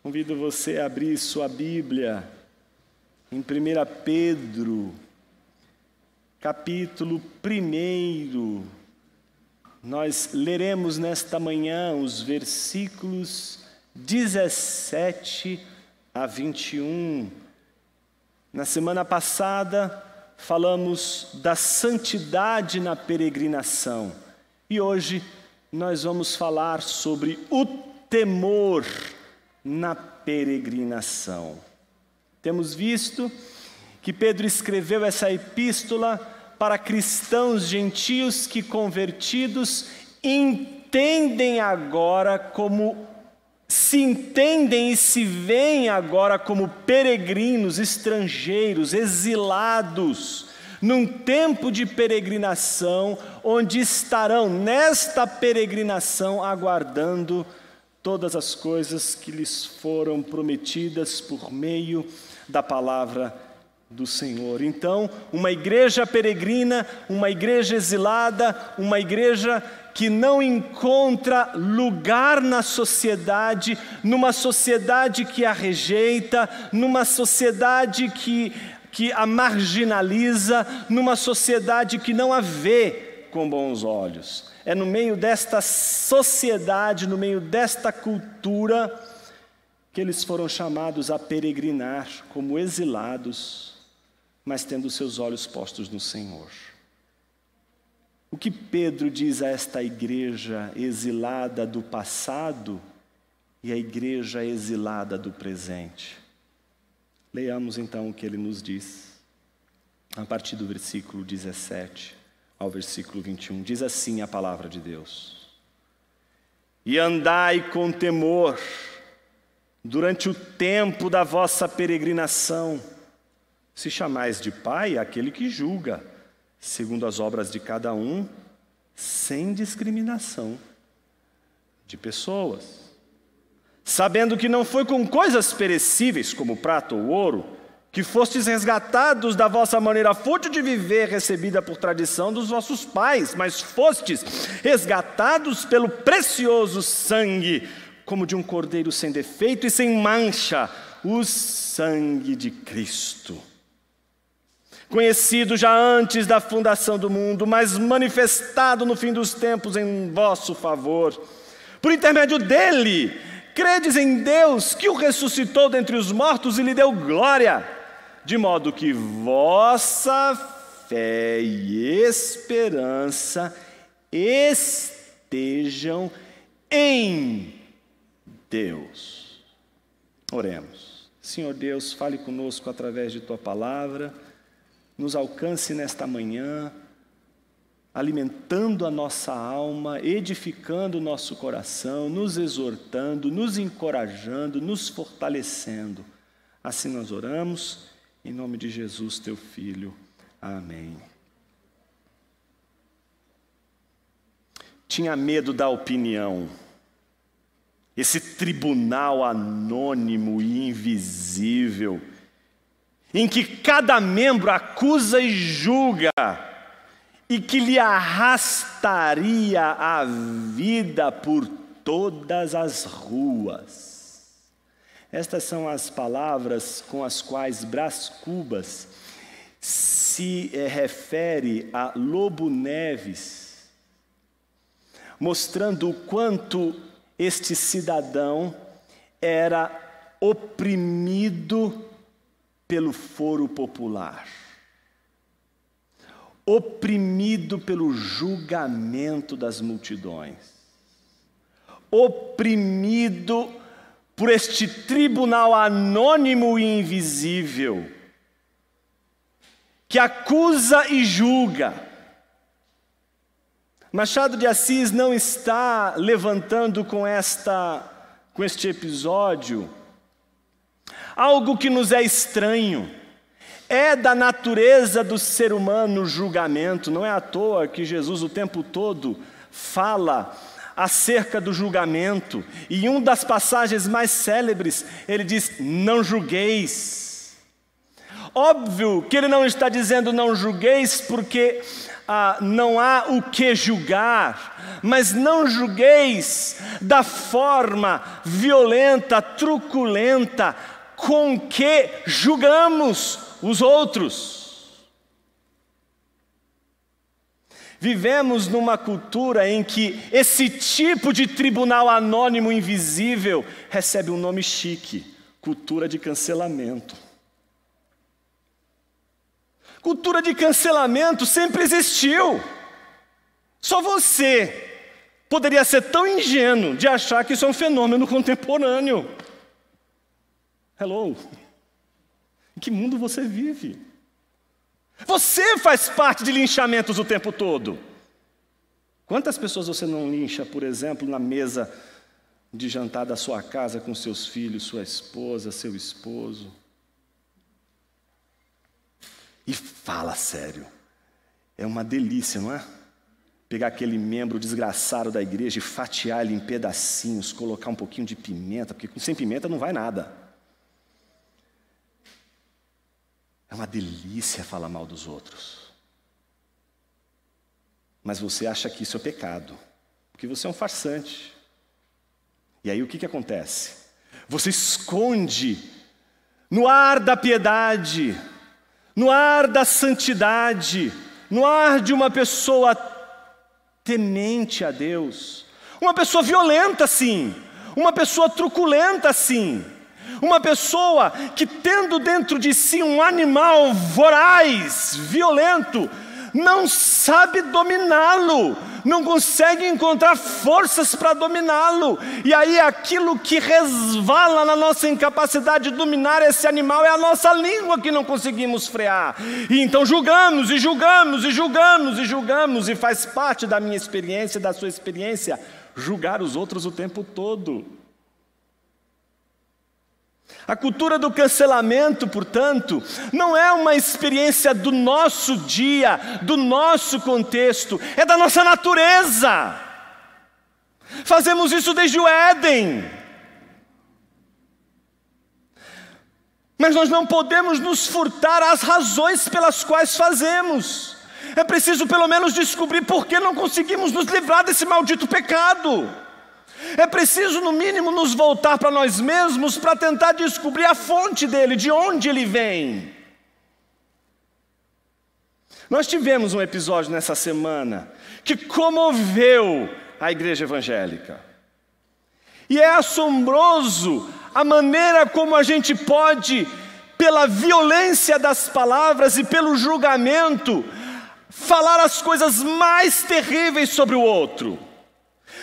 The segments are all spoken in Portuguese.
Convido você a abrir sua Bíblia em 1 Pedro, capítulo 1. Nós leremos nesta manhã os versículos 17 a 21. Na semana passada, falamos da santidade na peregrinação. E hoje nós vamos falar sobre o temor na peregrinação. Temos visto que Pedro escreveu essa epístola para cristãos gentios que, convertidos, se entendem e se veem agora como peregrinos, estrangeiros, exilados, num tempo de peregrinação, onde estarão nesta peregrinação aguardando todas as coisas que lhes foram prometidas por meio da palavra do Senhor. Então, uma igreja peregrina, uma igreja exilada, uma igreja que não encontra lugar na sociedade, numa sociedade que a rejeita, numa sociedade que a marginaliza, numa sociedade que não a vê com bons olhos. É no meio desta sociedade, no meio desta cultura, que eles foram chamados a peregrinar como exilados, mas tendo seus olhos postos no Senhor. O que Pedro diz a esta igreja exilada do passado e a igreja exilada do presente? Leiamos então o que ele nos diz, a partir do versículo 17 ao versículo 21. Diz assim a palavra de Deus: E andai com temor durante o tempo da vossa peregrinação, se chamais de Pai aquele que julga, segundo as obras de cada um, sem discriminação de pessoas, sabendo que não foi com coisas perecíveis, como prata ou ouro, que fostes resgatados da vossa maneira fútil de viver, recebida por tradição dos vossos pais, mas fostes resgatados pelo precioso sangue, como de um cordeiro sem defeito e sem mancha, o sangue de Cristo, conhecido já antes da fundação do mundo, mas manifestado no fim dos tempos em vosso favor. Por intermédio dele, credes em Deus, que o ressuscitou dentre os mortos e lhe deu glória, de modo que vossa fé e esperança estejam em Deus. Oremos. Senhor Deus, fale conosco através de Tua palavra, nos alcance nesta manhã, alimentando a nossa alma, edificando o nosso coração, nos exortando, nos encorajando, nos fortalecendo. Assim nós oramos, em nome de Jesus, Teu Filho. Amém. Tinha medo da opinião. Esse tribunal anônimo e invisível, em que cada membro acusa e julga, e que lhe arrastaria a vida por todas as ruas. Estas são as palavras com as quais Brás Cubas se refere a Lobo Neves, mostrando o quanto este cidadão era oprimido pelo foro popular, oprimido pelo julgamento das multidões, oprimido por este tribunal anônimo e invisível, que acusa e julga. Machado de Assis não está levantando com este episódio algo que nos é estranho. É da natureza do ser humano o julgamento. Não é à toa que Jesus o tempo todo fala acerca do julgamento. E em uma das passagens mais célebres, ele diz: não julgueis. Óbvio que ele não está dizendo não julgueis porque não há o que julgar, mas não julgueis da forma violenta, truculenta com que julgamos os outros. Vivemos numa cultura em que esse tipo de tribunal anônimo invisível recebe um nome chique: cultura de cancelamento. Cultura de cancelamento sempre existiu. Só você poderia ser tão ingênuo de achar que isso é um fenômeno contemporâneo. Hello? Em que mundo você vive? Você faz parte de linchamentos o tempo todo. Quantas pessoas você não lincha, por exemplo, na mesa de jantar da sua casa com seus filhos, sua esposa, seu esposo? E fala sério, é uma delícia, não é? Pegar aquele membro desgraçado da igreja e fatiar ele em pedacinhos, colocar um pouquinho de pimenta, porque sem pimenta não vai nada. É uma delícia falar mal dos outros. Mas você acha que isso é pecado, porque você é um farsante. E aí o que acontece? Você esconde no ar da piedade, no ar da santidade, no ar de uma pessoa temente a Deus, uma pessoa violenta sim, uma pessoa truculenta sim, uma pessoa que tendo dentro de si um animal voraz, violento, não sabe dominá-lo, não consegue encontrar forças para dominá-lo. E aí aquilo que resvala na nossa incapacidade de dominar esse animal é a nossa língua que não conseguimos frear. E então julgamos, e julgamos, e julgamos, e julgamos, e faz parte da minha experiência, da sua experiência, julgar os outros o tempo todo. A cultura do cancelamento, portanto, não é uma experiência do nosso dia, do nosso contexto, é da nossa natureza. Fazemos isso desde o Éden. Mas nós não podemos nos furtar às razões pelas quais fazemos. É preciso pelo menos descobrir por que não conseguimos nos livrar desse maldito pecado. É preciso, no mínimo, nos voltar para nós mesmos para tentar descobrir a fonte dele, de onde ele vem. Nós tivemos um episódio nessa semana que comoveu a igreja evangélica. E é assombroso a maneira como a gente pode, pela violência das palavras e pelo julgamento, falar as coisas mais terríveis sobre o outro.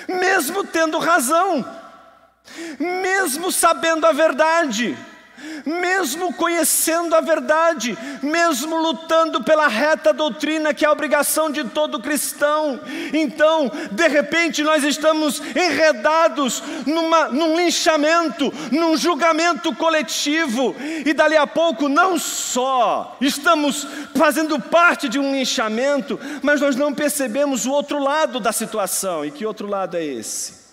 Mesmo tendo razão, mesmo sabendo a verdade, mesmo conhecendo a verdade, mesmo lutando pela reta doutrina que é a obrigação de todo cristão. Então, de repente, nós estamos enredados num linchamento, num julgamento coletivo, e dali a pouco não só estamos fazendo parte de um linchamento, mas nós não percebemos o outro lado da situação. E que outro lado é esse?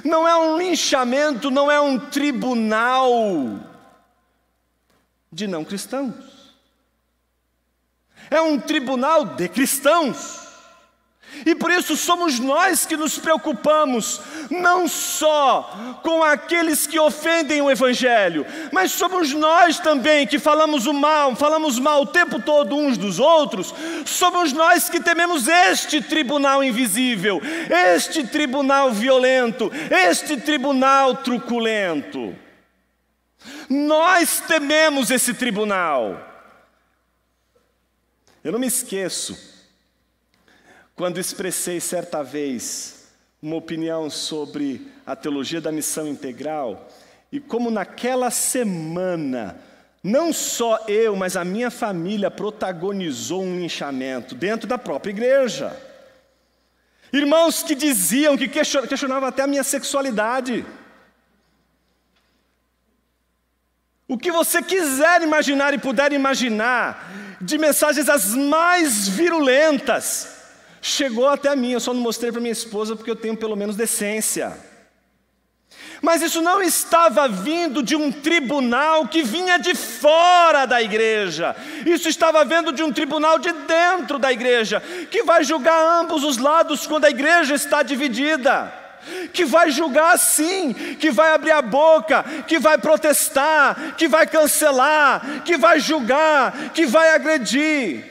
Não é um linchamento, não é um tribunal de não cristãos. É um tribunal de cristãos. E por isso somos nós que nos preocupamos, não só com aqueles que ofendem o Evangelho, mas somos nós também que falamos mal o tempo todo uns dos outros. Somos nós que tememos este tribunal invisível, este tribunal violento, este tribunal truculento. Nós tememos esse tribunal. Eu não me esqueço quando expressei certa vez uma opinião sobre a teologia da missão integral, e como naquela semana, não só eu, mas a minha família protagonizou um linchamento dentro da própria igreja. Irmãos que diziam, que questionavam até a minha sexualidade. O que você quiser imaginar e puder imaginar, de mensagens as mais virulentas, chegou até mim. Eu só não mostrei para minha esposa porque eu tenho pelo menos decência. Mas isso não estava vindo de um tribunal que vinha de fora da igreja. Isso estava vindo de um tribunal de dentro da igreja, que vai julgar ambos os lados quando a igreja está dividida. Que vai julgar sim, que vai abrir a boca, que vai protestar, que vai cancelar, que vai julgar, que vai agredir.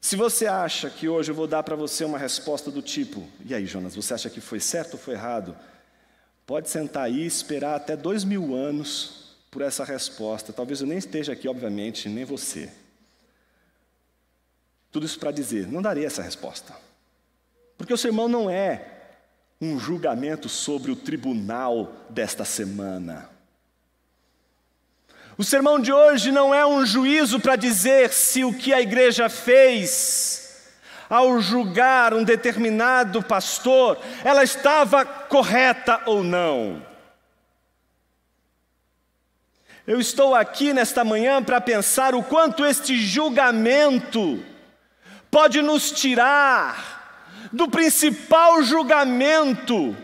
Se você acha que hoje eu vou dar para você uma resposta do tipo: e aí, Jonas, você acha que foi certo ou foi errado? Pode sentar aí e esperar até 2000 anos por essa resposta. Talvez eu nem esteja aqui, obviamente, nem você. Tudo isso para dizer, não darei essa resposta. Porque o sermão não é um julgamento sobre o tribunal desta semana. O sermão de hoje não é um juízo para dizer se o que a igreja fez ao julgar um determinado pastor, ela estava correta ou não. Eu estou aqui nesta manhã para pensar o quanto este julgamento pode nos tirar do principal julgamento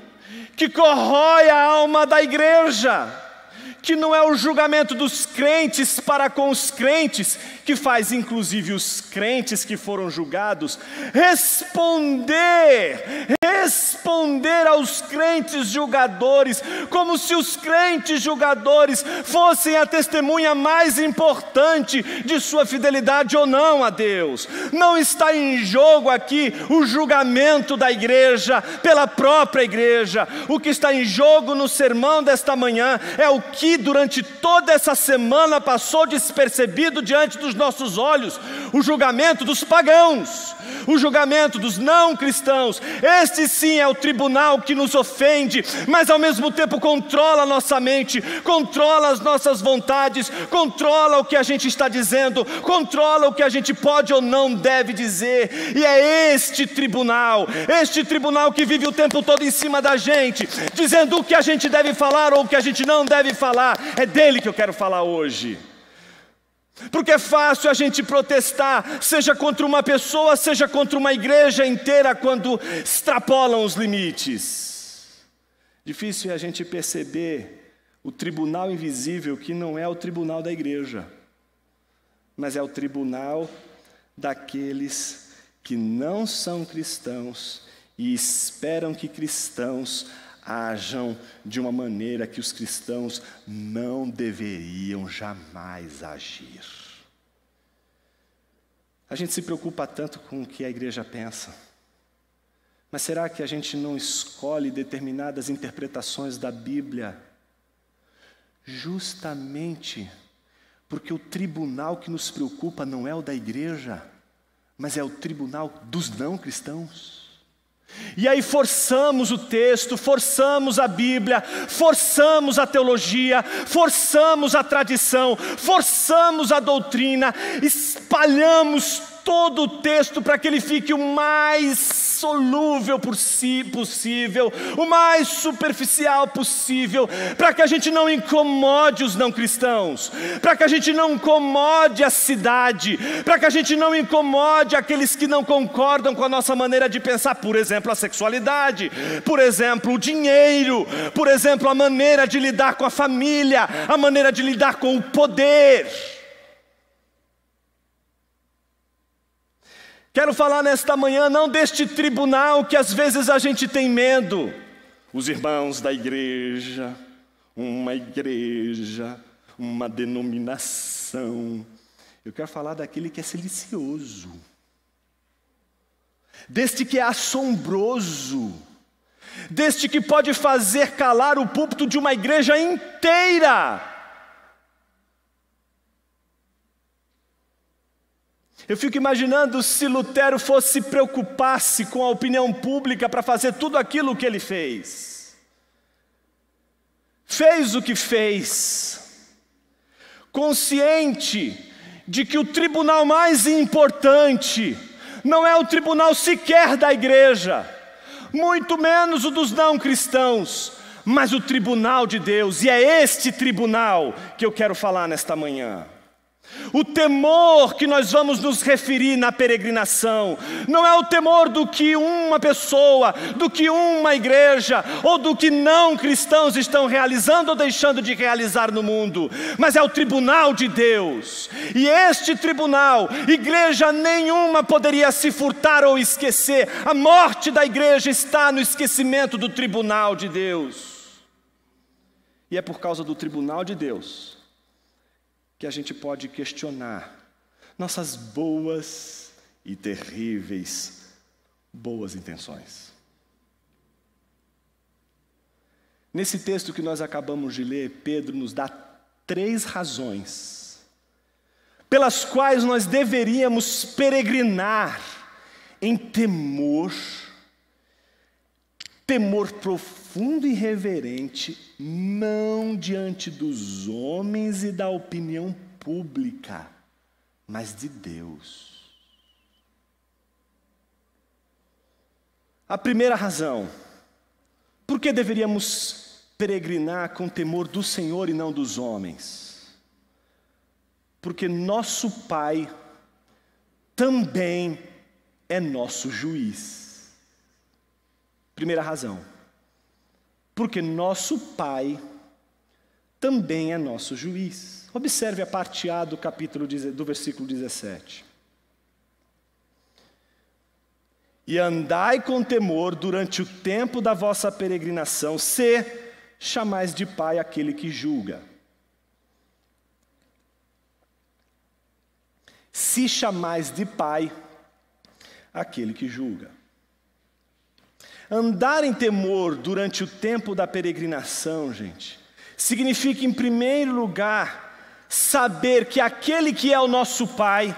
que corrói a alma da igreja, que não é o julgamento dos crentes para com os crentes, que faz inclusive os crentes que foram julgados responder aos crentes julgadores, como se os crentes julgadores fossem a testemunha mais importante de sua fidelidade ou não a Deus. Não está em jogo aqui o julgamento da igreja pela própria igreja. O que está em jogo no sermão desta manhã é o que durante toda essa semana passou despercebido diante dos nossos olhos: o julgamento dos pagãos, o julgamento dos não cristãos. Este sim é o tribunal que nos ofende, mas ao mesmo tempo controla a nossa mente, controla as nossas vontades, controla o que a gente está dizendo, controla o que a gente pode ou não deve dizer. E é este tribunal que vive o tempo todo em cima da gente, dizendo o que a gente deve falar ou o que a gente não deve falar. É dele que eu quero falar hoje. Porque é fácil a gente protestar, seja contra uma pessoa, seja contra uma igreja inteira, quando extrapolam os limites. Difícil é a gente perceber o tribunal invisível, que não é o tribunal da igreja, mas é o tribunal daqueles que não são cristãos e esperam que cristãos ajam de uma maneira que os cristãos não deveriam jamais agir. A gente se preocupa tanto com o que a igreja pensa, mas será que a gente não escolhe determinadas interpretações da Bíblia justamente porque o tribunal que nos preocupa não é o da igreja, mas é o tribunal dos não cristãos? E aí forçamos o texto, forçamos a Bíblia, forçamos a teologia, forçamos a tradição, forçamos a doutrina, espalhamos todo o texto para que ele fique o mais solúvel possível, o mais superficial possível, para que a gente não incomode os não cristãos, para que a gente não incomode a cidade, para que a gente não incomode aqueles que não concordam com a nossa maneira de pensar, por exemplo, a sexualidade, por exemplo, o dinheiro, por exemplo, a maneira de lidar com a família, a maneira de lidar com o poder. Quero falar nesta manhã não deste tribunal que às vezes a gente tem medo. Os irmãos da igreja, uma denominação. Eu quero falar daquele que é silencioso, deste que é assombroso, deste que pode fazer calar o púlpito de uma igreja inteira. Eu fico imaginando se Lutero fosse preocupar-se com a opinião pública para fazer tudo aquilo que ele fez. Fez o que fez, consciente de que o tribunal mais importante não é o tribunal sequer da igreja, muito menos o dos não cristãos, mas o tribunal de Deus. E é este tribunal que eu quero falar nesta manhã. O temor que nós vamos nos referir na peregrinação não é o temor do que uma pessoa, do que uma igreja ou do que não cristãos estão realizando ou deixando de realizar no mundo, mas é o tribunal de Deus. E este tribunal, igreja nenhuma poderia se furtar ou esquecer. A morte da igreja está no esquecimento do tribunal de Deus. E é por causa do tribunal de Deus que a gente pode questionar nossas boas e terríveis boas intenções. Nesse texto que nós acabamos de ler, Pedro nos dá 3 razões pelas quais nós deveríamos peregrinar em temor profundo e reverente, não diante dos homens e da opinião pública, mas de Deus. A primeira razão, por que deveríamos peregrinar com temor do Senhor e não dos homens? Porque nosso Pai também é nosso juiz. Primeira razão, porque nosso Pai também é nosso juiz. Observe a parte A do do versículo 17. E andai com temor durante o tempo da vossa peregrinação, se chamais de Pai aquele que julga. Se chamais de Pai aquele que julga. Andar em temor durante o tempo da peregrinação, gente, significa, em primeiro lugar, saber que aquele que é o nosso Pai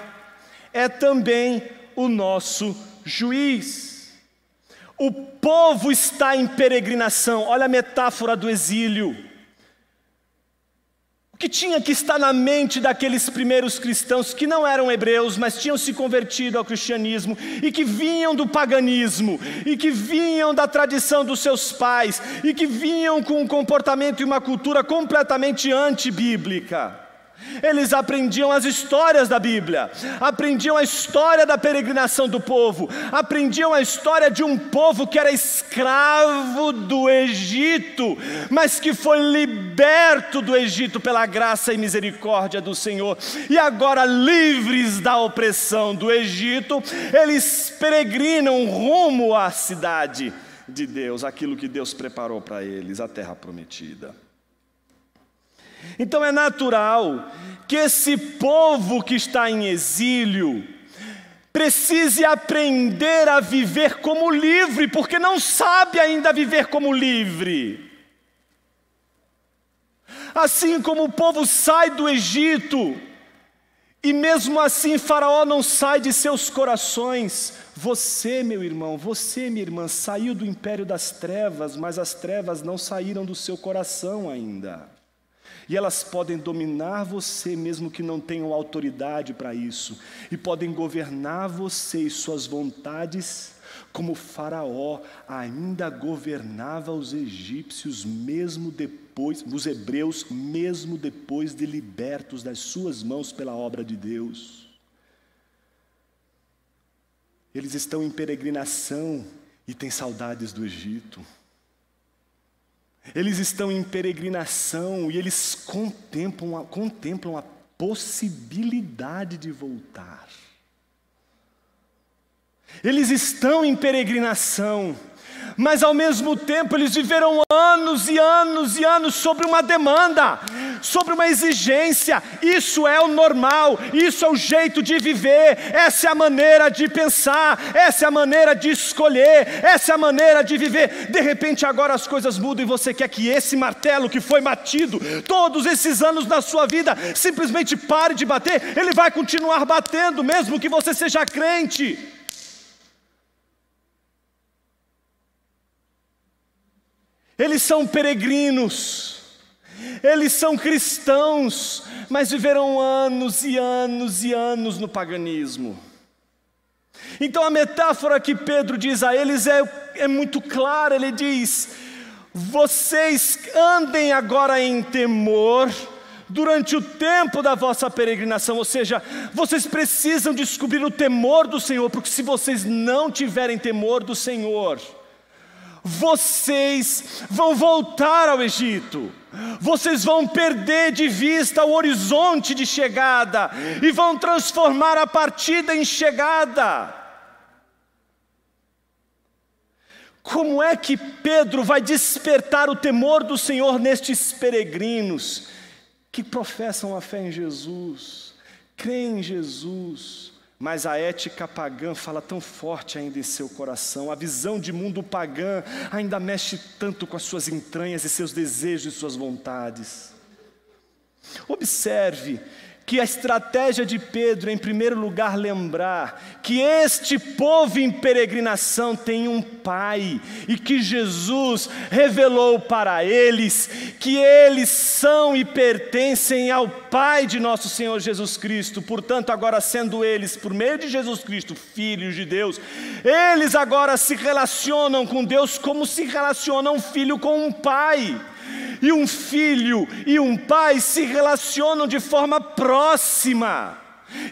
é também o nosso juiz. O povo está em peregrinação. Olha a metáfora do exílio. O que tinha que estar na mente daqueles primeiros cristãos que não eram hebreus, mas tinham se convertido ao cristianismo e que vinham do paganismo e que vinham da tradição dos seus pais e que vinham com um comportamento e uma cultura completamente antibíblica. Eles aprendiam as histórias da Bíblia, aprendiam a história da peregrinação do povo, aprendiam a história de um povo que era escravo do Egito, mas que foi liberto do Egito pela graça e misericórdia do Senhor. E agora, livres da opressão do Egito, eles peregrinam rumo à cidade de Deus, aquilo que Deus preparou para eles, a terra prometida. Então é natural que esse povo que está em exílio precise aprender a viver como livre, porque não sabe ainda viver como livre. Assim como o povo sai do Egito, e mesmo assim Faraó não sai de seus corações. Você, meu irmão, você, minha irmã, saiu do império das trevas, mas as trevas não saíram do seu coração ainda. E elas podem dominar você mesmo que não tenham autoridade para isso. E podem governar você e suas vontades, como Faraó ainda governava os egípcios, mesmo depois, os hebreus, mesmo depois de libertos das suas mãos pela obra de Deus. Eles estão em peregrinação e têm saudades do Egito. Eles estão em peregrinação e eles contemplam a possibilidade de voltar. Eles estão em peregrinação, mas ao mesmo tempo eles viveram anos e anos e anos sobre uma demanda, sobre uma exigência. Isso é o normal, isso é o jeito de viver, essa é a maneira de pensar, essa é a maneira de escolher, essa é a maneira de viver. De repente agora as coisas mudam e você quer que esse martelo que foi batido todos esses anos na sua vida simplesmente pare de bater. Ele vai continuar batendo mesmo que você seja crente. Eles são peregrinos, eles são cristãos, mas viveram anos e anos e anos no paganismo. Então a metáfora que Pedro diz a eles é muito clara. Ele diz: vocês andem agora em temor durante o tempo da vossa peregrinação. Ou seja, vocês precisam descobrir o temor do Senhor, porque se vocês não tiverem temor do Senhor, vocês vão voltar ao Egito, vocês vão perder de vista o horizonte de chegada e vão transformar a partida em chegada. Como é que Pedro vai despertar o temor do Senhor nestes peregrinos que professam a fé em Jesus, creem em Jesus, mas a ética pagã fala tão forte ainda em seu coração, a visão de mundo pagã ainda mexe tanto com as suas entranhas e seus desejos e suas vontades. Observe que a estratégia de Pedro é, em primeiro lugar, lembrar que este povo em peregrinação tem um Pai, e que Jesus revelou para eles que eles são e pertencem ao Pai de nosso Senhor Jesus Cristo. Portanto, agora sendo eles, por meio de Jesus Cristo, filhos de Deus, eles agora se relacionam com Deus como se relaciona um filho com um pai. E um filho e um pai se relacionam de forma próxima.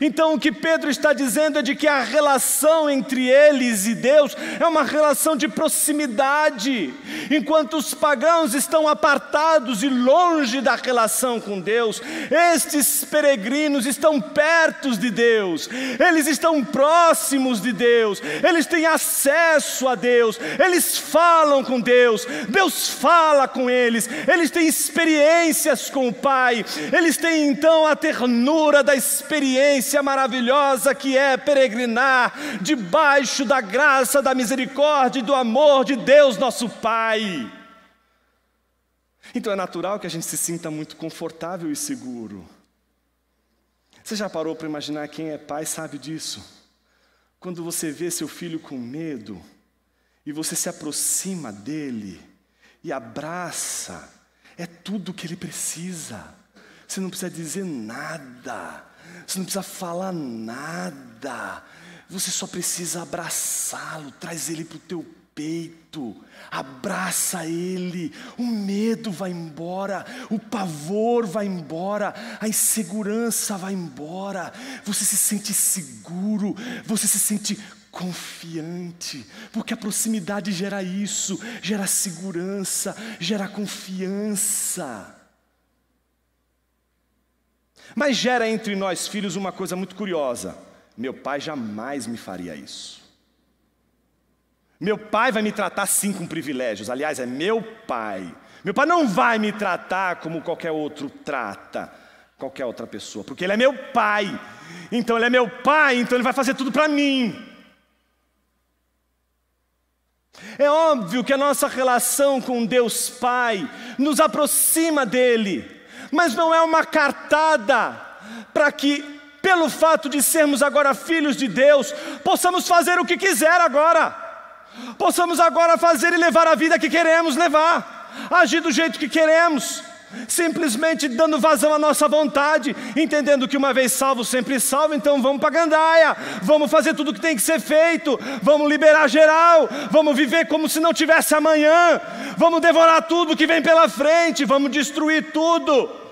Então o que Pedro está dizendo é de que a relação entre eles e Deus é uma relação de proximidade. Enquanto os pagãos estão apartados e longe da relação com Deus, estes peregrinos estão perto de Deus, eles estão próximos de Deus, eles têm acesso a Deus, eles falam com Deus, Deus fala com eles têm experiências com o Pai, eles têm então a ternura da experiência maravilhosa que é peregrinar debaixo da graça, da misericórdia e do amor de Deus nosso Pai. Então é natural que a gente se sinta muito confortável e seguro. Você já parou para imaginar? Quem é pai sabe disso. Quando você vê seu filho com medo e você se aproxima dele e abraça, é tudo o que ele precisa. Você não precisa dizer nada, você não precisa falar nada, você só precisa abraçá-lo, traz ele para o teu peito, abraça ele, o medo vai embora, o pavor vai embora, a insegurança vai embora, você se sente seguro, você se sente confiante, porque a proximidade gera isso, gera segurança, gera confiança. Mas gera entre nós filhos uma coisa muito curiosa: meu pai jamais me faria isso. Meu pai vai me tratar sim com privilégios, aliás, é meu pai. Meu pai não vai me tratar como qualquer outro trata qualquer outra pessoa, porque ele é meu pai. Então ele é meu pai, então ele vai fazer tudo para mim. É óbvio que a nossa relação com Deus Pai nos aproxima dele, mas não é uma cartada para que, pelo fato de sermos agora filhos de Deus, possamos fazer o que quiser agora, possamos agora fazer e levar a vida que queremos levar, agir do jeito que queremos, simplesmente dando vazão à nossa vontade, entendendo que uma vez salvo, sempre salvo. Então vamos para a gandaia, vamos fazer tudo o que tem que ser feito, vamos liberar geral, vamos viver como se não tivesse amanhã, vamos devorar tudo que vem pela frente, vamos destruir tudo.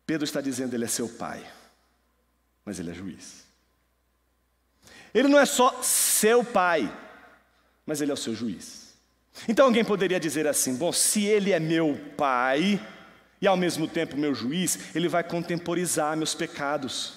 Pedro está dizendo: ele é seu pai, mas ele é juiz. Ele não é só seu pai, mas ele é o seu juiz. Então alguém poderia dizer assim: bom, se ele é meu pai e ao mesmo tempo meu juiz, ele vai contemporizar meus pecados,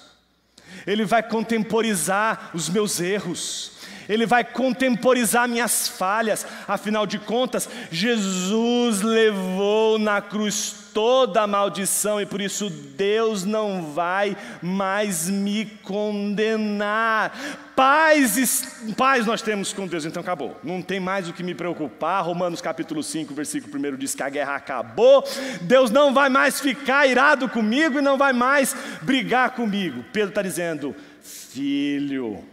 ele vai contemporizar os meus erros, ele vai contemporizar minhas falhas. Afinal de contas, Jesus levou na cruz toda a maldição e por isso Deus não vai mais me condenar. Paz nós temos com Deus, então acabou, não tem mais o que me preocupar. Romanos capítulo 5, versículo 1 diz que a guerra acabou, Deus não vai mais ficar irado comigo e não vai mais brigar comigo. Pedro está dizendo: filho,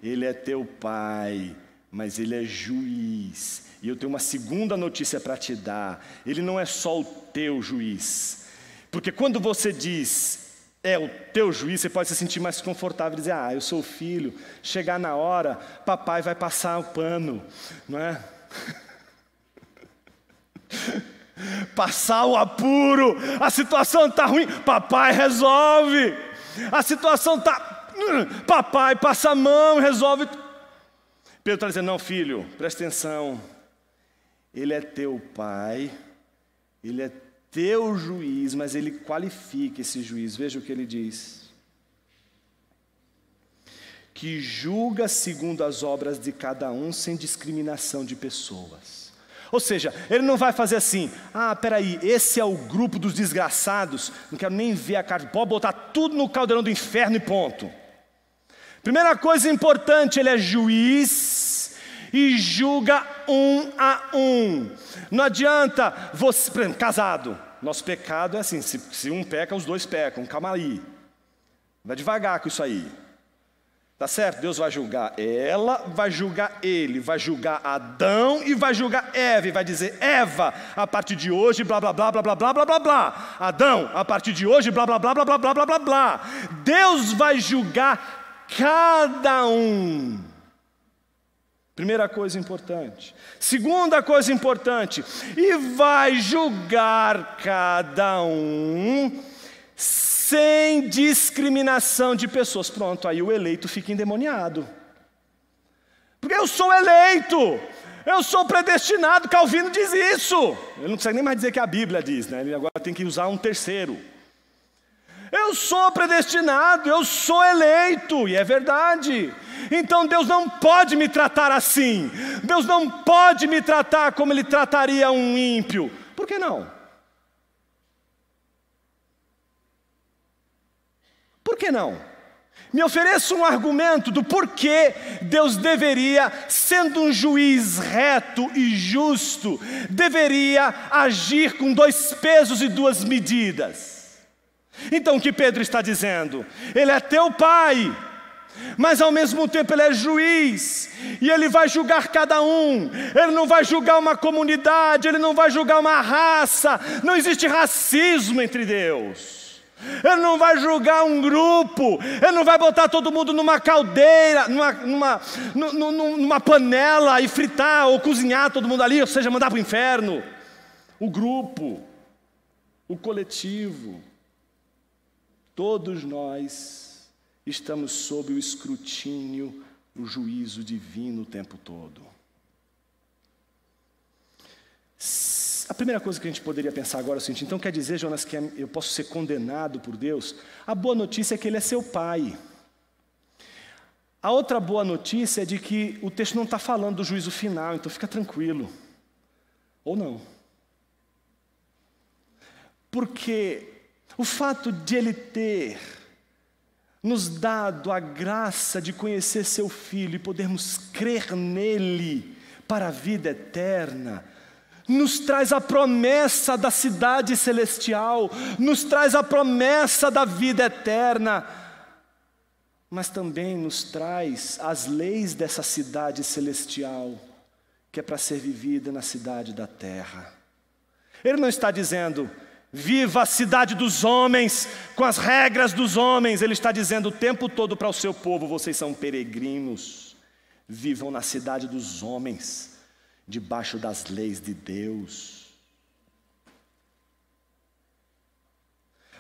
ele é teu pai, mas ele é juiz. E eu tenho uma segunda notícia para te dar: ele não é só o teu juiz. Porque quando você diz é o teu juiz, você pode se sentir mais confortável e dizer, eu sou o filho, chegar na hora, papai vai passar o pano, não é? Passar o apuro, a situação está ruim, papai resolve, a situação está, papai passa a mão, resolve. Pedro está dizendo, não filho, presta atenção, ele é teu pai, ele é teu juiz, mas ele qualifica esse juiz. Veja o que ele diz: que julga segundo as obras de cada um, sem discriminação de pessoas. Ou seja, ele não vai fazer assim, peraí, esse é o grupo dos desgraçados, não quero nem ver a carta, pode botar tudo no caldeirão do inferno e ponto. Primeira coisa importante, ele é juiz e julga um a um. Não adianta você, por exemplo, casado. Nosso pecado é assim, se um peca, os dois pecam, calma aí. Vai devagar com isso aí. Tá certo? Deus vai julgar ela, vai julgar ele, vai julgar Adão e vai julgar Eva. E vai dizer, Eva, a partir de hoje, blá, blá, blá, blá, blá, blá, blá, blá, blá. Adão, a partir de hoje, blá, blá, blá, blá, blá, blá, blá, blá, blá. Deus vai julgar cada um. Primeira coisa importante. Segunda coisa importante, e vai julgar cada um sem discriminação de pessoas. Pronto, aí o eleito fica endemoniado. Porque eu sou eleito, eu sou predestinado, Calvino diz isso. Ele não consegue nem mais dizer que a Bíblia diz, né? Ele agora tem que usar um terceiro. Eu sou predestinado, eu sou eleito, e é verdade. Então Deus não pode me tratar assim. Deus não pode me tratar como Ele trataria um ímpio. Por que não? Por que não? Me ofereça um argumento do porquê Deus deveria, sendo um juiz reto e justo, deveria agir com 2 pesos e 2 medidas. Então o que Pedro está dizendo? Ele é teu pai, mas ao mesmo tempo ele é juiz, e ele vai julgar cada um. Ele não vai julgar uma comunidade, ele não vai julgar uma raça. Não existe racismo entre Deus. Ele não vai julgar um grupo, ele não vai botar todo mundo numa caldeira, numa panela e fritar ou cozinhar todo mundo ali, ou seja, mandar para o inferno. O grupo, o coletivo, todos nós estamos sob o escrutínio, o juízo divino o tempo todo. A primeira coisa que a gente poderia pensar agora é o seguinte: então quer dizer, Jonas, que eu posso ser condenado por Deus? A boa notícia é que Ele é seu pai. A outra boa notícia é de que o texto não está falando do juízo final, então fica tranquilo. Ou não. Porque o fato de Ele ter nos dado a graça de conhecer seu Filho e podermos crer nele para a vida eterna, nos traz a promessa da cidade celestial, nos traz a promessa da vida eterna, mas também nos traz as leis dessa cidade celestial, que é para ser vivida na cidade da terra. Ele não está dizendo, viva a cidade dos homens, com as regras dos homens. Ele está dizendo o tempo todo para o seu povo, vocês são peregrinos, vivam na cidade dos homens, debaixo das leis de Deus.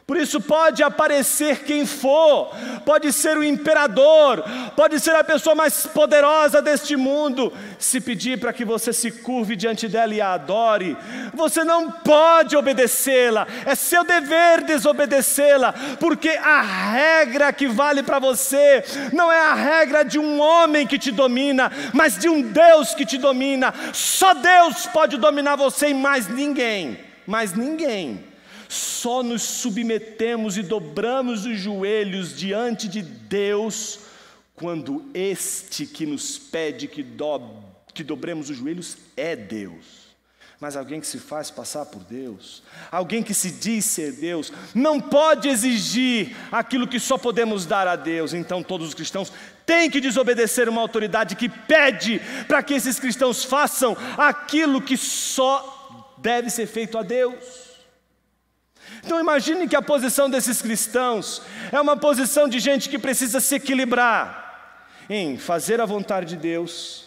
Por isso pode aparecer quem for, pode ser o imperador, pode ser a pessoa mais poderosa deste mundo, se pedir para que você se curve diante dela e a adore, você não pode obedecê-la, é seu dever desobedecê-la, porque a regra que vale para você não é a regra de um homem que te domina, mas de um Deus que te domina. Só Deus pode dominar você e mais ninguém, mais ninguém. Só nos submetemos e dobramos os joelhos diante de Deus quando este que nos pede que dobremos os joelhos é Deus. Mas alguém que se faz passar por Deus, alguém que se diz ser Deus, não pode exigir aquilo que só podemos dar a Deus. Então todos os cristãos têm que desobedecer uma autoridade que pede para que esses cristãos façam aquilo que só deve ser feito a Deus. Então imagine que a posição desses cristãos é uma posição de gente que precisa se equilibrar em fazer a vontade de Deus,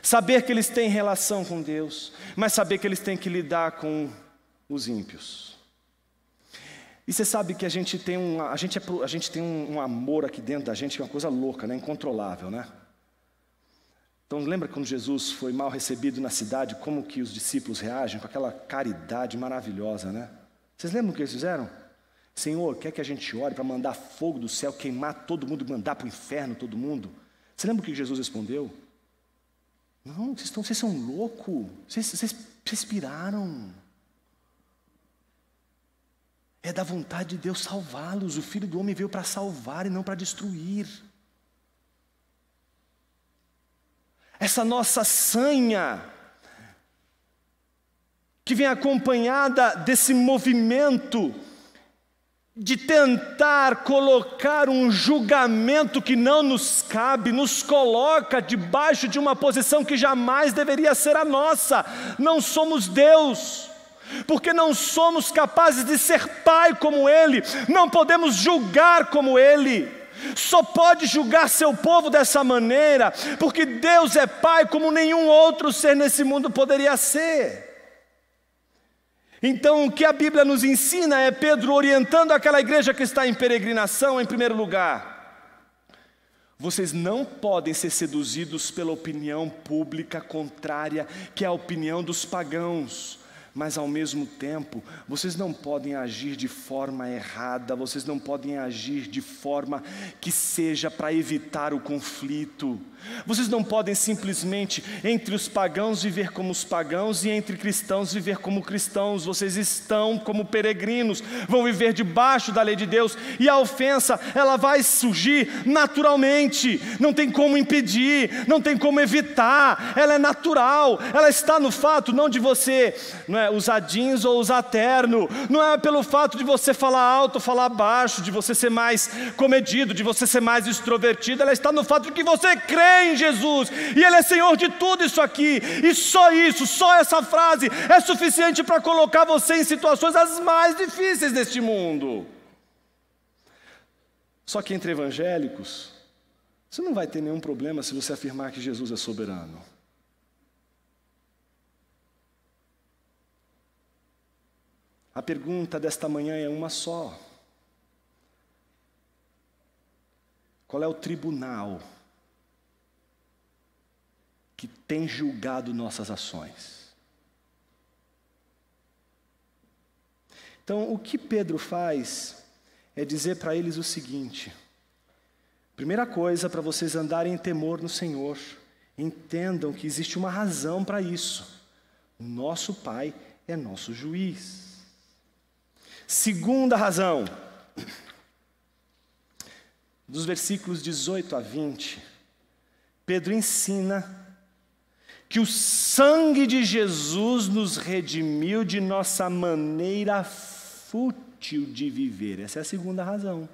saber que eles têm relação com Deus, mas saber que eles têm que lidar com os ímpios. E você sabe que a gente tem um amor aqui dentro da gente que é uma coisa louca, né? Incontrolável, né? Então lembra quando Jesus foi mal recebido na cidade, como que os discípulos reagem com aquela caridade maravilhosa, né? Vocês lembram o que eles fizeram? Senhor, quer que a gente ore para mandar fogo do céu, queimar todo mundo e mandar para o inferno todo mundo? Você lembra o que Jesus respondeu? Não, vocês são loucos, vocês piraram. É da vontade de Deus salvá-los. O Filho do Homem veio para salvar e não para destruir. Essa nossa sanha, que vem acompanhada desse movimento de tentar colocar um julgamento que não nos cabe, nos coloca debaixo de uma posição que jamais deveria ser a nossa. Não somos Deus, porque não somos capazes de ser pai como Ele, não podemos julgar como Ele. Só pode julgar seu povo dessa maneira, porque Deus é pai como nenhum outro ser nesse mundo poderia ser. Então o que a Bíblia nos ensina é Pedro orientando aquela igreja que está em peregrinação, em primeiro lugar: vocês não podem ser seduzidos pela opinião pública contrária, que é a opinião dos pagãos. Mas ao mesmo tempo, vocês não podem agir de forma errada, vocês não podem agir de forma que seja para evitar o conflito. Vocês não podem simplesmente, entre os pagãos, viver como os pagãos e entre cristãos, viver como cristãos. Vocês estão como peregrinos, vão viver debaixo da lei de Deus, e a ofensa, ela vai surgir naturalmente, não tem como impedir, não tem como evitar, ela é natural, ela está no fato não de você usar jeans ou usar terno, não é pelo fato de você falar alto ou falar baixo, de você ser mais comedido, de você ser mais extrovertido, ela está no fato de que você crê em Jesus, e Ele é Senhor de tudo isso aqui, e só isso, só essa frase é suficiente para colocar você em situações as mais difíceis deste mundo. Só que entre evangélicos, você não vai ter nenhum problema se você afirmar que Jesus é soberano. A pergunta desta manhã é uma só: qual é o tribunal que tem julgado nossas ações? Então, o que Pedro faz é dizer para eles o seguinte: primeira coisa, para vocês andarem em temor no Senhor, entendam que existe uma razão para isso. O nosso Pai é nosso juiz. Segunda razão, dos versículos 18 a 20, Pedro ensina que o sangue de Jesus nos redimiu de nossa maneira fútil de viver. Essa é a segunda razão.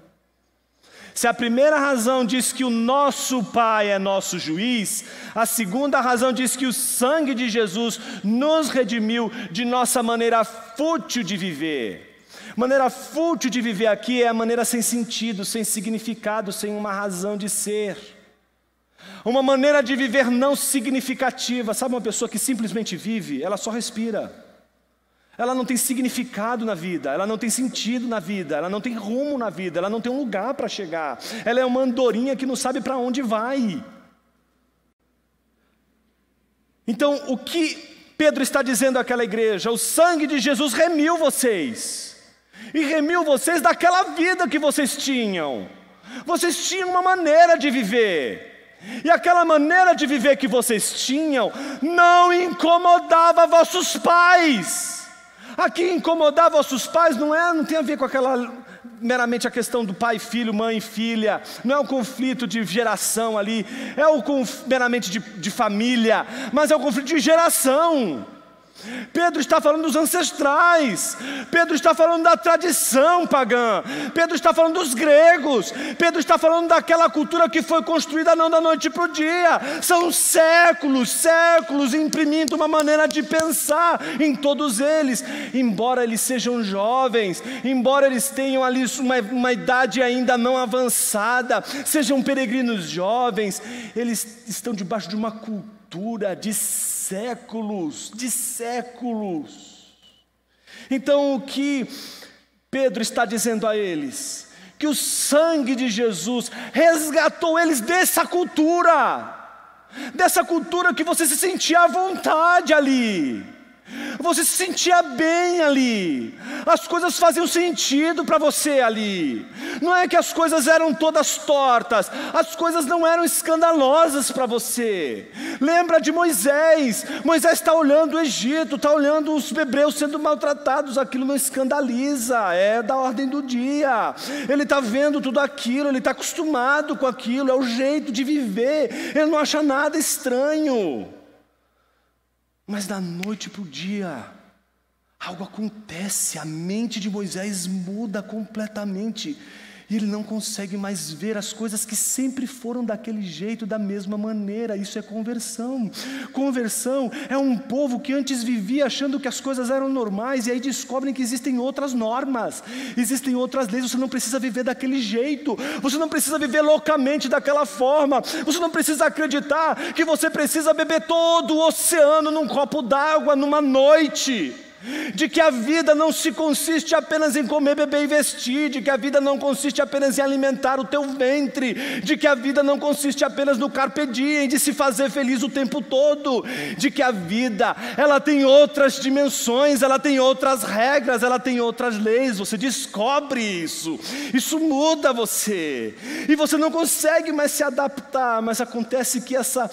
Se a primeira razão diz que o nosso Pai é nosso juiz, a segunda razão diz que o sangue de Jesus nos redimiu de nossa maneira fútil de viver. Maneira fútil de viver aqui é a maneira sem sentido, sem significado, sem uma razão de ser. Uma maneira de viver não significativa. Sabe uma pessoa que simplesmente vive? Ela só respira. Ela não tem significado na vida, ela não tem sentido na vida, ela não tem rumo na vida, ela não tem um lugar para chegar. Ela é uma andorinha que não sabe para onde vai. Então, o que Pedro está dizendo àquela igreja? O sangue de Jesus remiu vocês. E remiu vocês daquela vida que vocês tinham. Vocês tinham uma maneira de viver. E aquela maneira de viver que vocês tinham não incomodava vossos pais. Aqui incomodar vossos pais não tem a ver com aquela meramente a questão do pai e filho, mãe e filha. Não é um conflito de geração ali, é o meramente de família, mas é um conflito de geração. Pedro está falando dos ancestrais, Pedro está falando da tradição pagã, Pedro está falando dos gregos, Pedro está falando daquela cultura que foi construída não da noite para o dia. São séculos, séculos imprimindo uma maneira de pensar em todos eles. Embora eles sejam jovens, embora eles tenham ali uma idade ainda não avançada, sejam peregrinos jovens, eles estão debaixo de uma cultura de séculos, de séculos. Então o que Pedro está dizendo a eles? Que o sangue de Jesus resgatou eles dessa cultura que você se sentia à vontade ali, você se sentia bem ali, as coisas faziam sentido para você ali. Não é que as coisas eram todas tortas, as coisas não eram escandalosas para você. Lembra de Moisés? Moisés está olhando o Egito, está olhando os hebreus sendo maltratados, aquilo não escandaliza, é da ordem do dia. Ele está vendo tudo aquilo, ele está acostumado com aquilo, é o jeito de viver, ele não acha nada estranho. Mas da noite para o dia, algo acontece, a mente de Moisés muda completamente, e ele não consegue mais ver as coisas que sempre foram daquele jeito, da mesma maneira. Isso é conversão. Conversão é um povo que antes vivia achando que as coisas eram normais, e aí descobrem que existem outras normas, existem outras leis. Você não precisa viver daquele jeito, você não precisa viver loucamente daquela forma, você não precisa acreditar que você precisa beber todo o oceano num copo d'água numa noite, de que a vida não se consiste apenas em comer, beber e vestir, de que a vida não consiste apenas em alimentar o teu ventre, de que a vida não consiste apenas no carpe diem, de se fazer feliz o tempo todo, de que a vida, ela tem outras dimensões, ela tem outras regras, ela tem outras leis. Você descobre isso muda você, e você não consegue mais se adaptar. Mas acontece que essa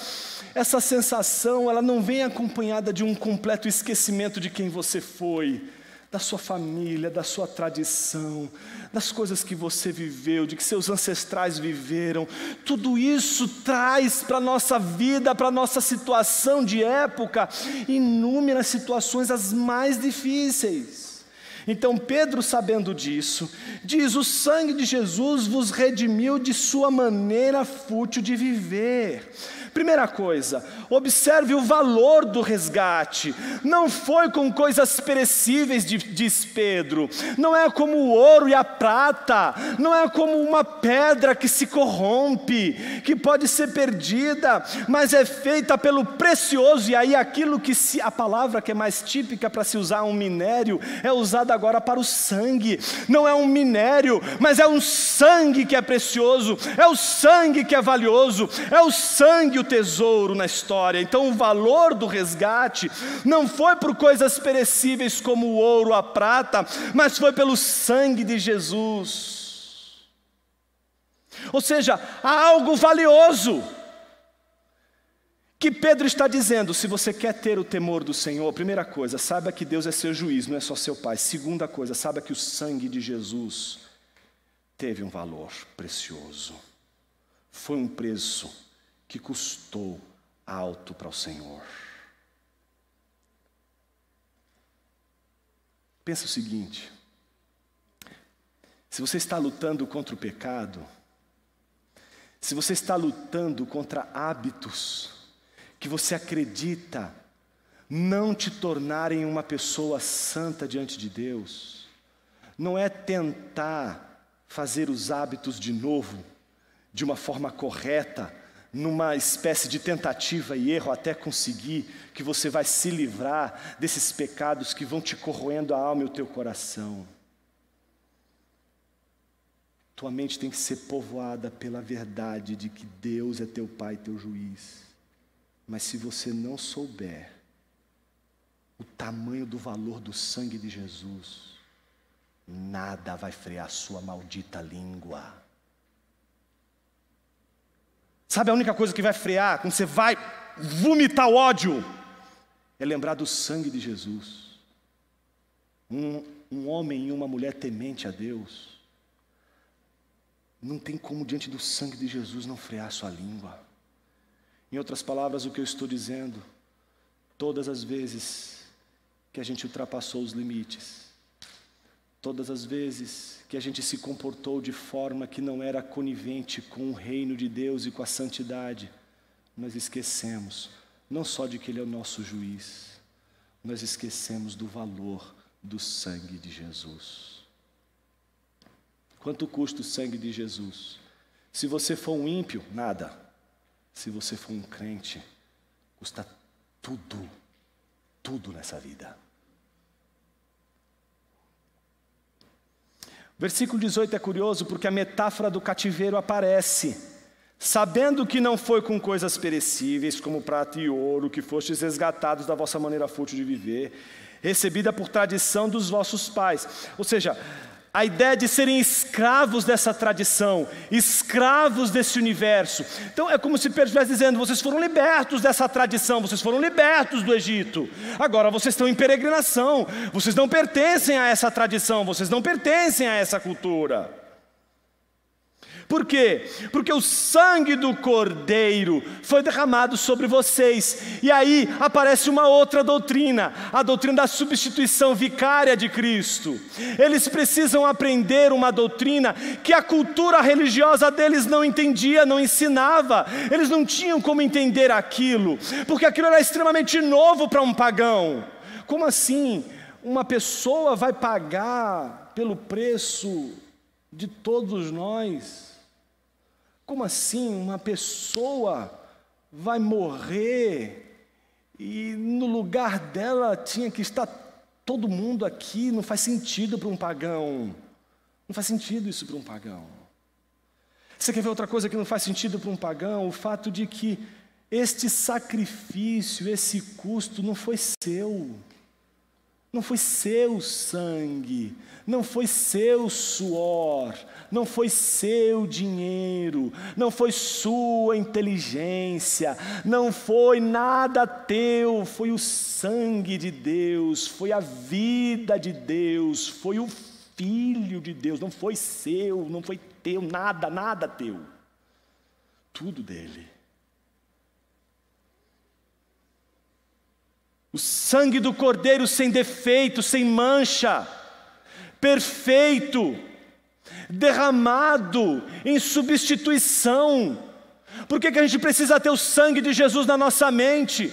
sensação, ela não vem acompanhada de um completo esquecimento de quem você foi, da sua família, da sua tradição, das coisas que você viveu, de que seus ancestrais viveram. Tudo isso traz para a nossa vida, para a nossa situação de época, inúmeras situações as mais difíceis. Então Pedro, sabendo disso, diz: o sangue de Jesus vos redimiu de sua maneira fútil de viver. Primeira coisa, observe o valor do resgate. Não foi com coisas perecíveis, diz Pedro. Não é como o ouro e a prata. Não é como uma pedra que se corrompe, que pode ser perdida, mas é feita pelo precioso. E aí a palavra que é mais típica para se usar um minério é usada agora para o sangue. Não é um minério, mas é um sangue que é precioso, é o sangue que é valioso, é o sangue, o tesouro na história. Então o valor do resgate não foi por coisas perecíveis como o ouro, a prata, mas foi pelo sangue de Jesus. Ou seja, há algo valioso que Pedro está dizendo. Se você quer ter o temor do Senhor, primeira coisa, saiba que Deus é seu juiz, não é só seu pai. Segunda coisa, saiba que o sangue de Jesus teve um valor precioso. Foi um preço que custou alto para o Senhor. Pensa o seguinte: se você está lutando contra o pecado, se você está lutando contra hábitos que você acredita não te tornarem uma pessoa santa diante de Deus, não é tentar fazer os hábitos de novo, de uma forma correta, numa espécie de tentativa e erro até conseguir, que você vai se livrar desses pecados que vão te corroendo a alma e o teu coração. Tua mente tem que ser povoada pela verdade de que Deus é teu Pai, teu juiz. Mas se você não souber o tamanho do valor do sangue de Jesus, nada vai frear sua maldita língua. Sabe a única coisa que vai frear quando você vai vomitar o ódio? É lembrar do sangue de Jesus. Um homem e uma mulher temente a Deus, não tem como diante do sangue de Jesus não frear sua língua. Em outras palavras, o que eu estou dizendo, todas as vezes que a gente ultrapassou os limites. Todas as vezes que a gente se comportou de forma que não era conivente com o reino de Deus e com a santidade, nós esquecemos não só de que Ele é o nosso juiz, nós esquecemos do valor do sangue de Jesus. Quanto custa o sangue de Jesus? Se você for um ímpio, nada. Se você for um crente, custa tudo, tudo nessa vida. Versículo 18 é curioso porque a metáfora do cativeiro aparece. Sabendo que não foi com coisas perecíveis, como prata e ouro, que fostes resgatados da vossa maneira fútil de viver, recebida por tradição dos vossos pais. Ou seja, a ideia de serem escravos dessa tradição, escravos desse universo. Então é como se Pedro estivesse dizendo, vocês foram libertos dessa tradição, vocês foram libertos do Egito. Agora vocês estão em peregrinação, vocês não pertencem a essa tradição, vocês não pertencem a essa cultura. Por quê? Porque o sangue do Cordeiro foi derramado sobre vocês. E aí aparece uma outra doutrina, a doutrina da substituição vicária de Cristo. Eles precisam aprender uma doutrina que a cultura religiosa deles não entendia, não ensinava. Eles não tinham como entender aquilo, porque aquilo era extremamente novo para um pagão. Como assim? Uma pessoa vai pagar pelo preço de todos nós? Como assim uma pessoa vai morrer e no lugar dela tinha que estar todo mundo aqui? Não faz sentido para um pagão. Não faz sentido isso para um pagão. Você quer ver outra coisa que não faz sentido para um pagão? O fato de que este sacrifício, esse custo não foi seu. Não foi seu sangue, não foi seu suor, não foi seu dinheiro, não foi sua inteligência, não foi nada teu, foi o sangue de Deus, foi a vida de Deus, foi o Filho de Deus, não foi seu, não foi teu, nada, nada teu, tudo dele. O sangue do Cordeiro sem defeito, sem mancha, perfeito, derramado em substituição. Por que a gente precisa ter o sangue de Jesus na nossa mente?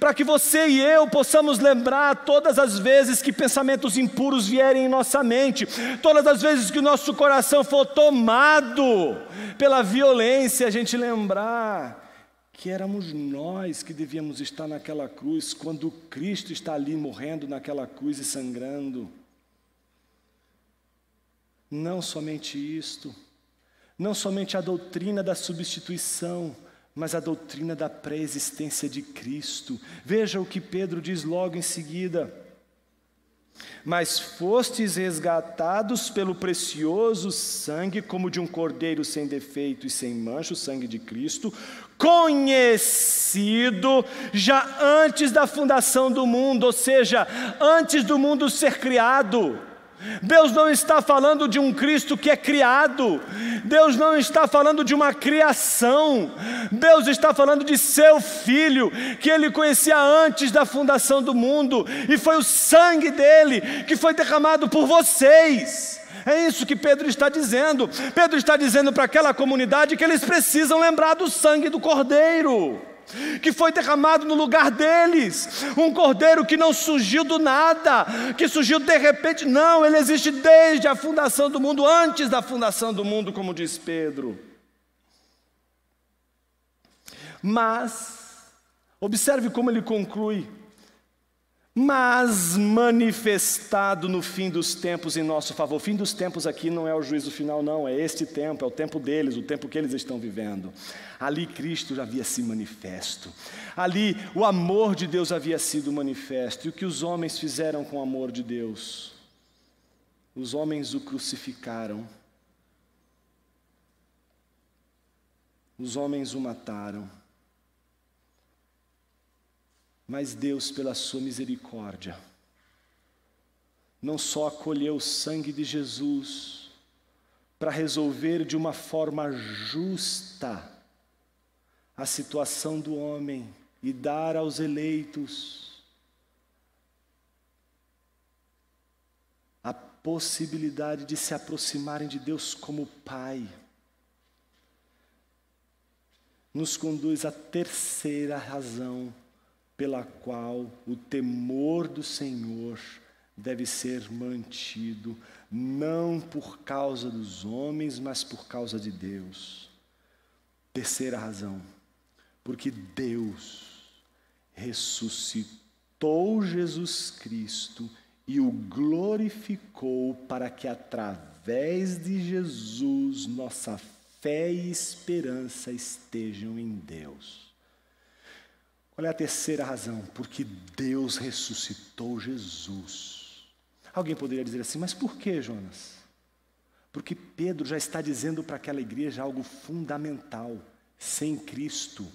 Para que você e eu possamos lembrar todas as vezes que pensamentos impuros vierem em nossa mente, todas as vezes que o nosso coração for tomado pela violência, a gente lembrar que éramos nós que devíamos estar naquela cruz, quando Cristo está ali morrendo naquela cruz e sangrando. Não somente isto, não somente a doutrina da substituição, mas a doutrina da pré-existência de Cristo. Veja o que Pedro diz logo em seguida. Mas fostes resgatados pelo precioso sangue, como de um cordeiro sem defeito e sem mancha, o sangue de Cristo, conhecido já antes da fundação do mundo, ou seja, antes do mundo ser criado. Deus não está falando de um Cristo que é criado, Deus não está falando de uma criação, Deus está falando de seu Filho, que Ele conhecia antes da fundação do mundo, e foi o sangue dele que foi derramado por vocês. É isso que Pedro está dizendo. Pedro está dizendo para aquela comunidade que eles precisam lembrar do sangue do Cordeiro, que foi derramado no lugar deles, um Cordeiro que não surgiu do nada, que surgiu de repente, não, ele existe desde a fundação do mundo, antes da fundação do mundo, como diz Pedro. Mas, observe como ele conclui, mas manifestado no fim dos tempos em nosso favor. O fim dos tempos aqui não é o juízo final, não, é este tempo, é o tempo deles, o tempo que eles estão vivendo. Ali Cristo já havia se manifesto, ali o amor de Deus havia sido manifesto. E o que os homens fizeram com o amor de Deus? Os homens o crucificaram, os homens o mataram. Mas Deus, pela sua misericórdia, não só acolheu o sangue de Jesus para resolver de uma forma justa a situação do homem e dar aos eleitos possibilidade de se aproximarem de Deus como Pai, nos conduz à terceira razão pela qual o temor do Senhor deve ser mantido, não por causa dos homens, mas por causa de Deus. Terceira razão, porque Deus ressuscitou Jesus Cristo e o glorificou para que através de Jesus nossa fé e esperança estejam em Deus. Qual é a terceira razão? Porque Deus ressuscitou Jesus. Alguém poderia dizer assim, mas por que, Jonas? Porque Pedro já está dizendo para aquela igreja algo fundamental. Sem Cristo,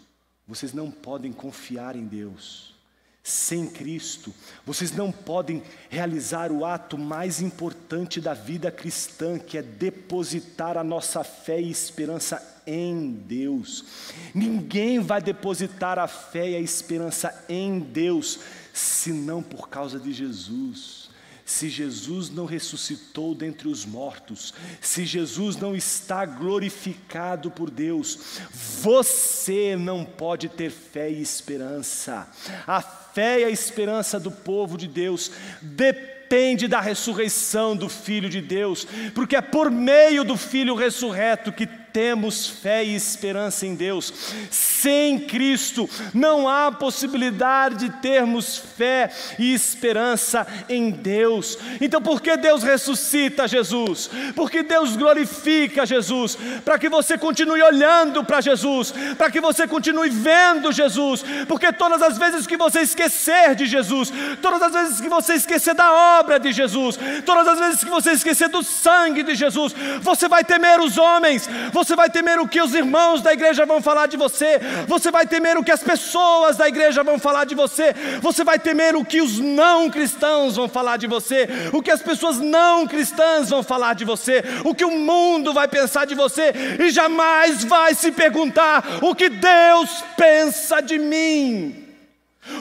vocês não podem confiar em Deus. Sem Cristo, vocês não podem realizar o ato mais importante da vida cristã, que é depositar a nossa fé e esperança em Deus. Ninguém vai depositar a fé e a esperança em Deus, senão por causa de Jesus. Se Jesus não ressuscitou dentre os mortos, se Jesus não está glorificado por Deus, você não pode ter fé e esperança. A fé e a esperança do povo de Deus depende da ressurreição do Filho de Deus, porque é por meio do Filho ressurreto que temos fé e esperança em Deus. Sem Cristo não há possibilidade de termos fé e esperança em Deus. Então por que Deus ressuscita Jesus? Porque Deus glorifica Jesus, para que você continue olhando para Jesus, para que você continue vendo Jesus, porque todas as vezes que você esquecer de Jesus, todas as vezes que você esquecer da obra de Jesus, todas as vezes que você esquecer do sangue de Jesus, você vai temer os homens, você vai temer o que os irmãos da igreja vão falar de você, você vai temer o que as pessoas da igreja vão falar de você, você vai temer o que os não cristãos vão falar de você, o que as pessoas não cristãs vão falar de você, o que o mundo vai pensar de você, e jamais vai se perguntar o que Deus pensa de mim,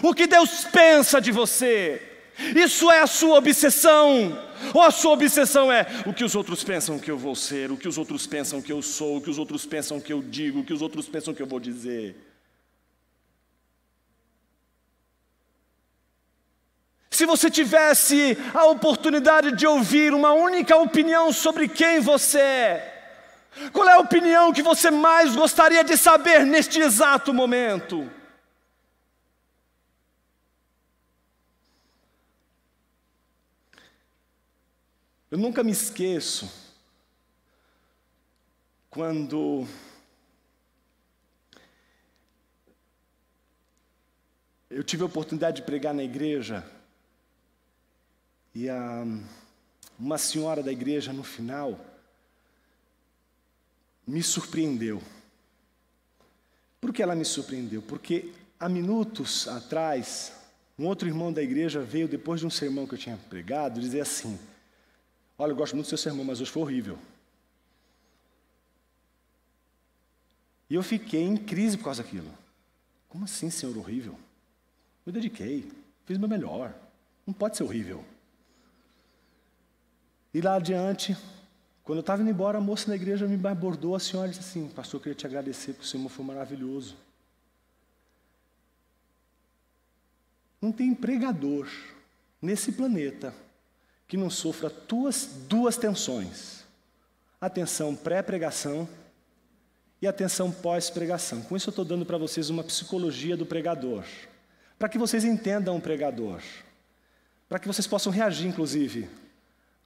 o que Deus pensa de você. Isso é a sua obsessão? Ou a sua obsessão é o que os outros pensam que eu vou ser, o que os outros pensam que eu sou, o que os outros pensam que eu digo, o que os outros pensam que eu vou dizer? Se você tivesse a oportunidade de ouvir uma única opinião sobre quem você é, qual é a opinião que você mais gostaria de saber neste exato momento? Eu nunca me esqueço quando eu tive a oportunidade de pregar na igreja e uma senhora da igreja no final me surpreendeu. Por que ela me surpreendeu? Porque há minutos atrás, um outro irmão da igreja veio depois de um sermão que eu tinha pregado dizer assim: olha, eu gosto muito do seu sermão, mas hoje foi horrível. E eu fiquei em crise por causa daquilo. Como assim, Senhor, horrível? Eu dediquei, fiz o meu melhor. Não pode ser horrível. E lá adiante, quando eu estava indo embora, a moça da igreja me abordou, a senhora disse assim: pastor, eu queria te agradecer, porque o sermão foi maravilhoso. Não tem pregador nesse planeta que não sofra duas tensões: a tensão pré-pregação e a tensão pós-pregação. Com isso eu estou dando para vocês uma psicologia do pregador, para que vocês entendam o pregador, para que vocês possam reagir, inclusive,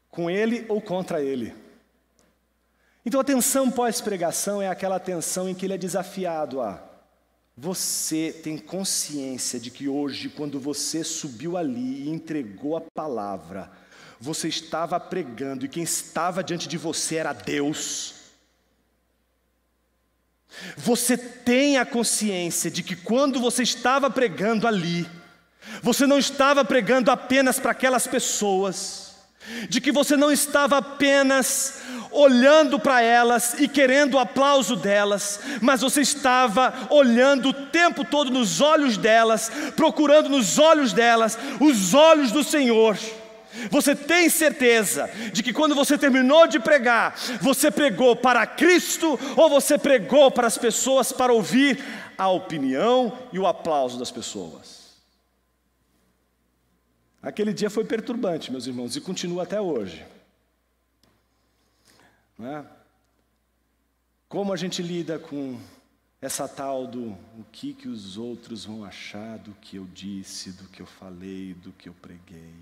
com ele ou contra ele. Então a tensão pós-pregação é aquela tensão em que ele é desafiado a: você tem consciência de que hoje, quando você subiu ali e entregou a palavra, você estava pregando e quem estava diante de você era Deus? Você tem a consciência de que quando você estava pregando ali, você não estava pregando apenas para aquelas pessoas, de que você não estava apenas olhando para elas e querendo o aplauso delas, mas você estava olhando o tempo todo nos olhos delas, procurando nos olhos delas os olhos do Senhor. Você tem certeza de que quando você terminou de pregar, você pregou para Cristo ou você pregou para as pessoas para ouvir a opinião e o aplauso das pessoas? Aquele dia foi perturbante, meus irmãos, e continua até hoje. Não é? Como a gente lida com essa tal do o que os outros vão achar do que eu disse, do que eu falei, do que eu preguei?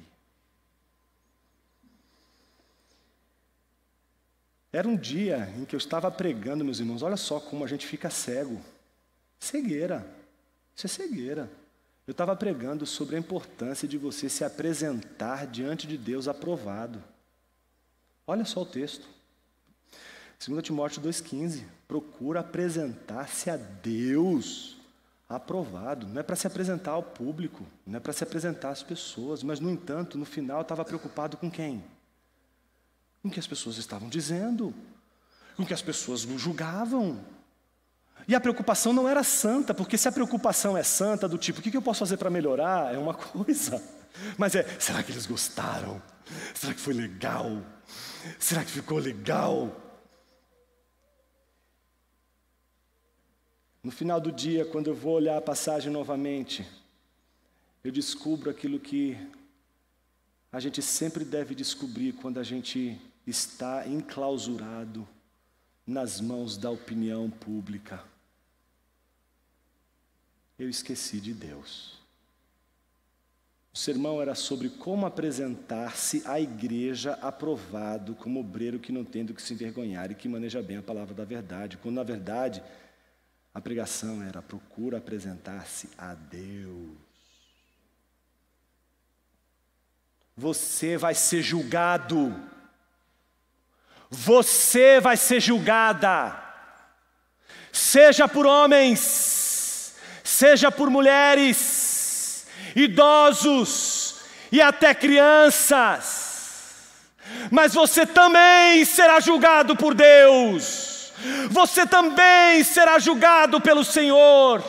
Era um dia em que eu estava pregando, meus irmãos, olha só como a gente fica cego. Cegueira, isso é cegueira. Eu estava pregando sobre a importância de você se apresentar diante de Deus aprovado. Olha só o texto. 2 Timóteo 2,15, procura apresentar-se a Deus aprovado. Não é para se apresentar ao público, não é para se apresentar às pessoas, mas, no entanto, no final, eu estava preocupado com quem? Com o que as pessoas estavam dizendo, com o que as pessoas julgavam. E a preocupação não era santa, porque se a preocupação é santa, do tipo, o que eu posso fazer para melhorar, é uma coisa. Mas será que eles gostaram? Será que foi legal? Será que ficou legal? No final do dia, quando eu vou olhar a passagem novamente, eu descubro aquilo que a gente sempre deve descobrir quando a gente está enclausurado nas mãos da opinião pública. Eu esqueci de Deus. O sermão era sobre como apresentar-se à igreja aprovado como obreiro que não tem do que se envergonhar e que maneja bem a palavra da verdade, quando na verdade a pregação era procura apresentar-se a Deus. Você vai ser julgado. Você vai ser julgada. Seja por homens, seja por mulheres, idosos e até crianças. Mas você também será julgado por Deus. Você também será julgado pelo Senhor.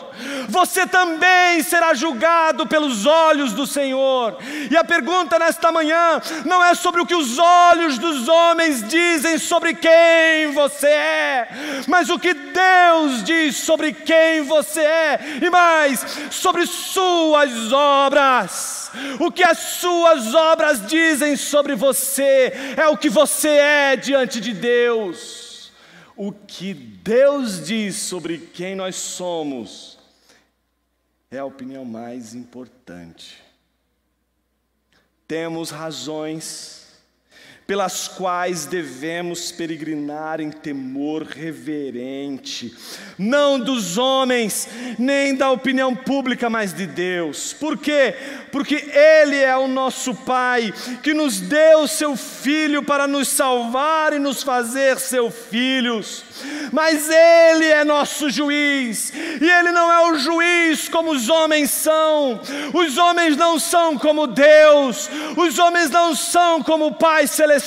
Você também será julgado pelos olhos do Senhor. E a pergunta nesta manhã não é sobre o que os olhos dos homens dizem sobre quem você é, mas o que Deus diz sobre quem você é, e mais, sobre suas obras. O que as suas obras dizem sobre você é o que você é diante de Deus. O que Deus diz sobre quem nós somos é a opinião mais importante. Temos razões pelas quais devemos peregrinar em temor reverente, não dos homens, nem da opinião pública, mas de Deus. Por quê? Porque Ele é o nosso Pai, que nos deu seu Filho para nos salvar e nos fazer seus filhos. Mas Ele é nosso juiz, e Ele não é o juiz como os homens são. Os homens não são como Deus, os homens não são como o Pai Celestial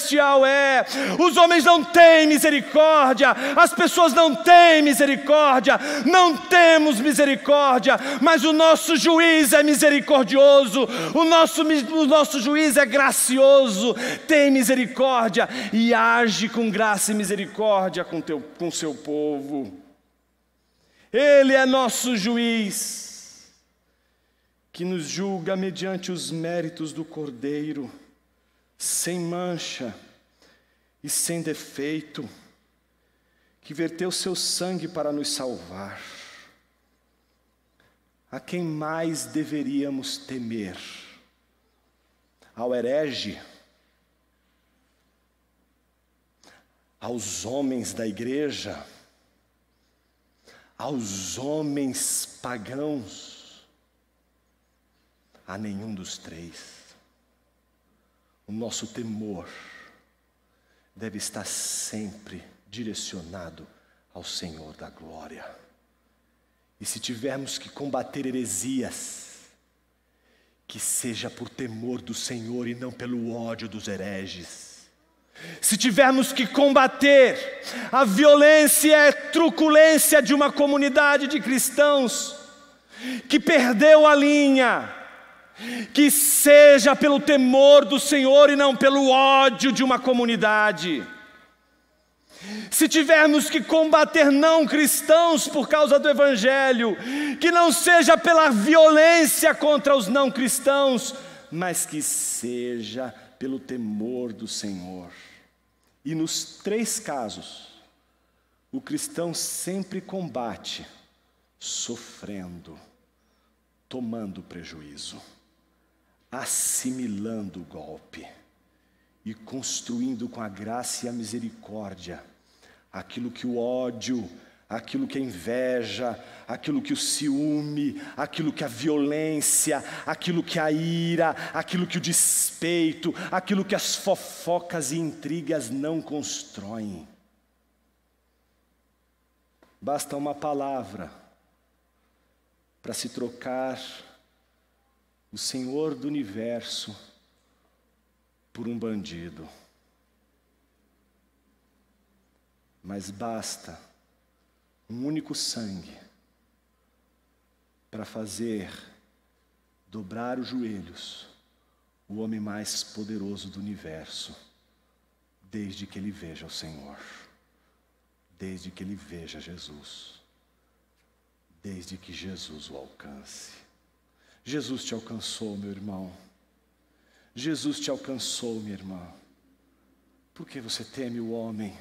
é. Os homens não têm misericórdia, as pessoas não têm misericórdia, não temos misericórdia, mas o nosso juiz é misericordioso, o nosso juiz é gracioso, tem misericórdia e age com graça e misericórdia com seu povo. Ele é nosso juiz, que nos julga mediante os méritos do Cordeiro, sem mancha e sem defeito, que verteu seu sangue para nos salvar. A quem mais deveríamos temer? Ao herege? Aos homens da igreja? Aos homens pagãos? A nenhum dos três. O nosso temor deve estar sempre direcionado ao Senhor da glória. E se tivermos que combater heresias, que seja por temor do Senhor e não pelo ódio dos hereges. Se tivermos que combater a violência e a truculência de uma comunidade de cristãos que perdeu a linha, que seja pelo temor do Senhor e não pelo ódio de uma comunidade. Se tivermos que combater não cristãos por causa do Evangelho, que não seja pela violência contra os não cristãos, mas que seja pelo temor do Senhor. E nos 3 casos, o cristão sempre combate sofrendo, tomando prejuízo, assimilando o golpe e construindo com a graça e a misericórdia aquilo que o ódio, aquilo que a inveja, aquilo que o ciúme, aquilo que a violência, aquilo que a ira, aquilo que o despeito, aquilo que as fofocas e intrigas não constroem. Basta uma palavra para se trocar o Senhor do universo por um bandido. Mas basta um único sangue para fazer dobrar os joelhos o homem mais poderoso do universo, desde que ele veja o Senhor, desde que ele veja Jesus, desde que Jesus o alcance. Jesus te alcançou, meu irmão. Jesus te alcançou, minha irmã. Por que você teme o homem?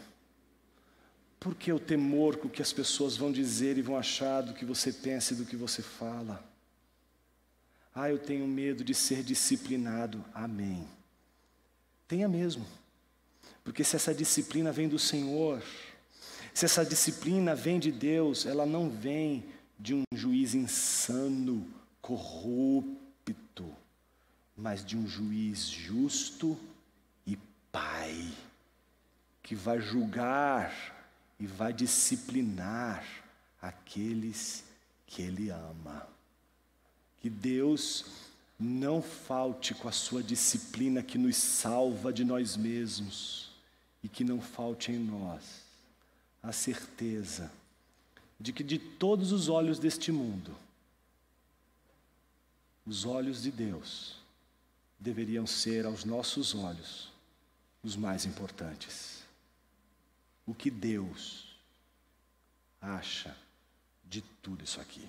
Por que o temor com o que as pessoas vão dizer e vão achar do que você pensa e do que você fala? Eu tenho medo de ser disciplinado. Amém. Tenha mesmo. Porque se essa disciplina vem do Senhor, se essa disciplina vem de Deus, ela não vem de um juiz insano, corrupto, mas de um juiz justo e pai, que vai julgar e vai disciplinar aqueles que Ele ama. Que Deus não falte com a sua disciplina que nos salva de nós mesmos, e que não falte em nós a certeza de que de todos os olhos deste mundo, os olhos de Deus deveriam ser aos nossos olhos os mais importantes. O que Deus acha de tudo isso aqui?